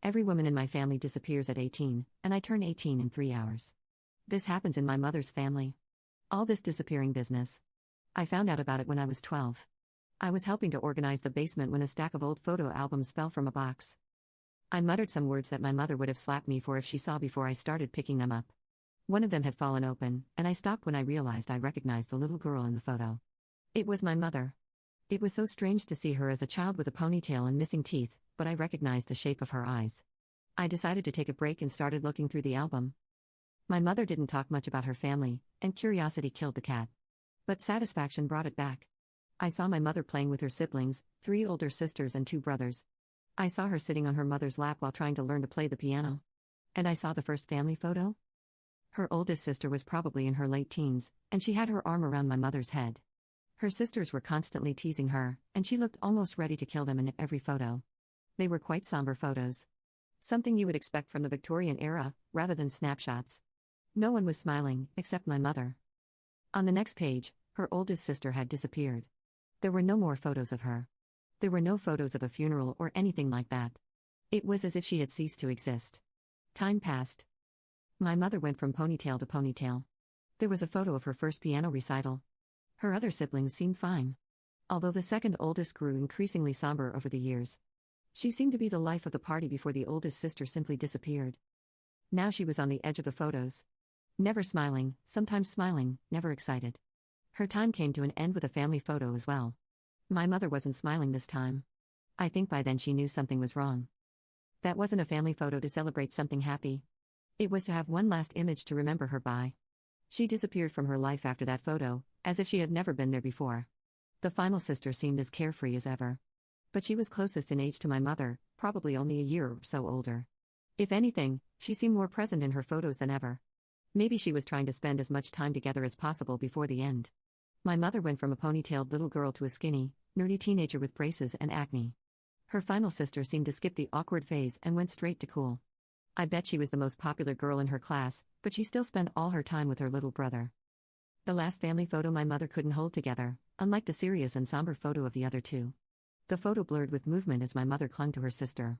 Every woman in my family disappears at 18, and I turn 18 in 3 hours. This happens in my mother's family. All this disappearing business. I found out about it when I was 12. I was helping to organize the basement when a stack of old photo albums fell from a box. I muttered some words that my mother would have slapped me for if she saw before I started picking them up. One of them had fallen open, and I stopped when I realized I recognized the little girl in the photo. It was my mother. It was so strange to see her as a child with a ponytail and missing teeth, but I recognized the shape of her eyes. I decided to take a break and started looking through the album. My mother didn't talk much about her family, and curiosity killed the cat. But satisfaction brought it back. I saw my mother playing with her siblings, 3 older sisters and 2 brothers. I saw her sitting on her mother's lap while trying to learn to play the piano. And I saw the first family photo. Her oldest sister was probably in her late teens, and she had her arm around my mother's head. Her sisters were constantly teasing her, and she looked almost ready to kill them in every photo. They were quite somber photos. Something you would expect from the Victorian era, rather than snapshots. No one was smiling, except my mother. On the next page, her oldest sister had disappeared. There were no more photos of her. There were no photos of a funeral or anything like that. It was as if she had ceased to exist. Time passed. My mother went from ponytail to ponytail. There was a photo of her first piano recital. Her other siblings seemed fine. Although the second oldest grew increasingly somber over the years. She seemed to be the life of the party before the oldest sister simply disappeared. Now she was on the edge of the photos. Never smiling, sometimes smiling, never excited. Her time came to an end with a family photo as well. My mother wasn't smiling this time. I think by then she knew something was wrong. That wasn't a family photo to celebrate something happy. It was to have one last image to remember her by. She disappeared from her life after that photo, as if she had never been there before. The final sister seemed as carefree as ever. But she was closest in age to my mother, probably only a year or so older. If anything, she seemed more present in her photos than ever. Maybe she was trying to spend as much time together as possible before the end. My mother went from a ponytailed little girl to a skinny, nerdy teenager with braces and acne. Her final sister seemed to skip the awkward phase and went straight to cool. I bet she was the most popular girl in her class, but she still spent all her time with her little brother. The last family photo my mother couldn't hold together, unlike the serious and somber photo of the other two. The photo blurred with movement as my mother clung to her sister.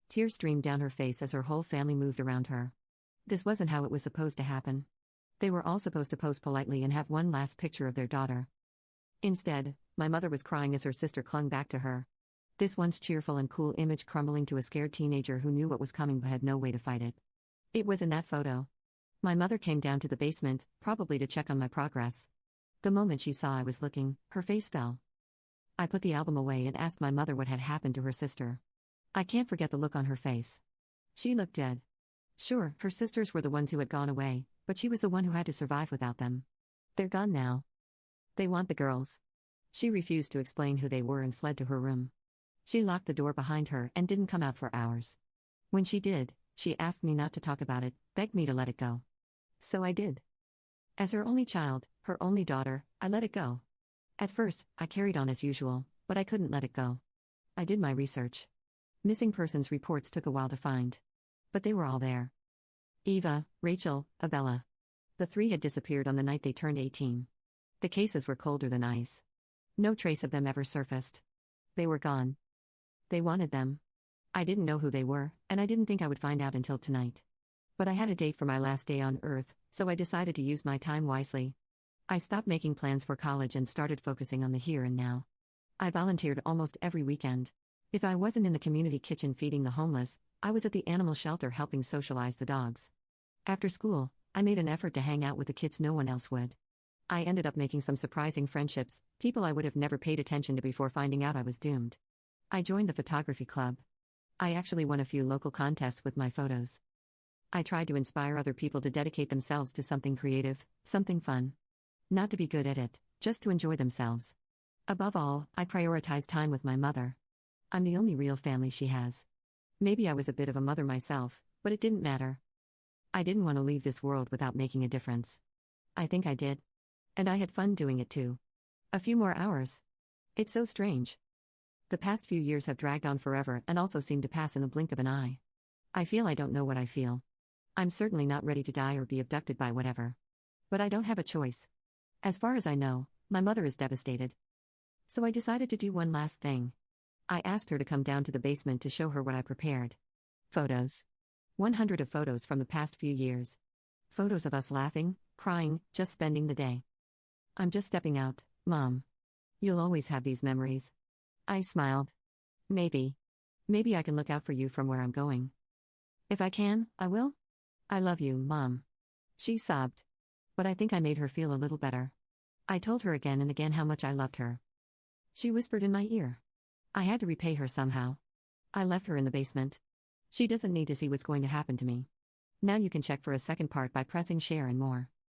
Tears streamed down her face as her whole family moved around her. This wasn't how it was supposed to happen. They were all supposed to pose politely and have one last picture of their daughter. Instead, my mother was crying as her sister clung back to her. This once cheerful and cool image crumbling to a scared teenager who knew what was coming but had no way to fight it. It was in that photo. My mother came down to the basement, probably to check on my progress. The moment she saw I was looking, her face fell. I put the album away and asked my mother what had happened to her sister. I can't forget the look on her face. She looked dead. Sure, her sisters were the ones who had gone away, but she was the one who had to survive without them. They're gone now. They want the girls. She refused to explain who they were and fled to her room. She locked the door behind her and didn't come out for hours. When she did, she asked me not to talk about it, begged me to let it go. So I did. As her only child, her only daughter, I let it go. At first, I carried on as usual, but I couldn't let it go. I did my research. Missing persons reports took a while to find. But they were all there. Eva, Rachel, Abella. The 3 had disappeared on the night they turned 18. The cases were colder than ice. No trace of them ever surfaced. They were gone. They wanted them. I didn't know who they were, and I didn't think I would find out until tonight. But I had a date for my last day on Earth, so I decided to use my time wisely. I stopped making plans for college and started focusing on the here and now. I volunteered almost every weekend. If I wasn't in the community kitchen feeding the homeless, I was at the animal shelter helping socialize the dogs. After school, I made an effort to hang out with the kids no one else would. I ended up making some surprising friendships, people I would have never paid attention to before finding out I was doomed. I joined the photography club. I actually won a few local contests with my photos. I tried to inspire other people to dedicate themselves to something creative, something fun. Not to be good at it, just to enjoy themselves. Above all, I prioritized time with my mother. I'm the only real family she has. Maybe I was a bit of a mother myself, but it didn't matter. I didn't want to leave this world without making a difference. I think I did. And I had fun doing it too. A few more hours. It's so strange. The past few years have dragged on forever and also seem to pass in the blink of an eye. I feel I don't know what I feel. I'm certainly not ready to die or be abducted by whatever. But I don't have a choice. As far as I know, my mother is devastated. So I decided to do one last thing. I asked her to come down to the basement to show her what I prepared. Photos. 100 of photos from the past few years. Photos of us laughing, crying, just spending the day. I'm just stepping out, Mom. You'll always have these memories. I smiled. Maybe. Maybe I can look out for you from where I'm going. If I can, I will. I love you, Mom. She sobbed. But I think I made her feel a little better. I told her again and again how much I loved her. She whispered in my ear. I had to repay her somehow. I left her in the basement. She doesn't need to see what's going to happen to me. Now you can check for a second part by pressing share and more.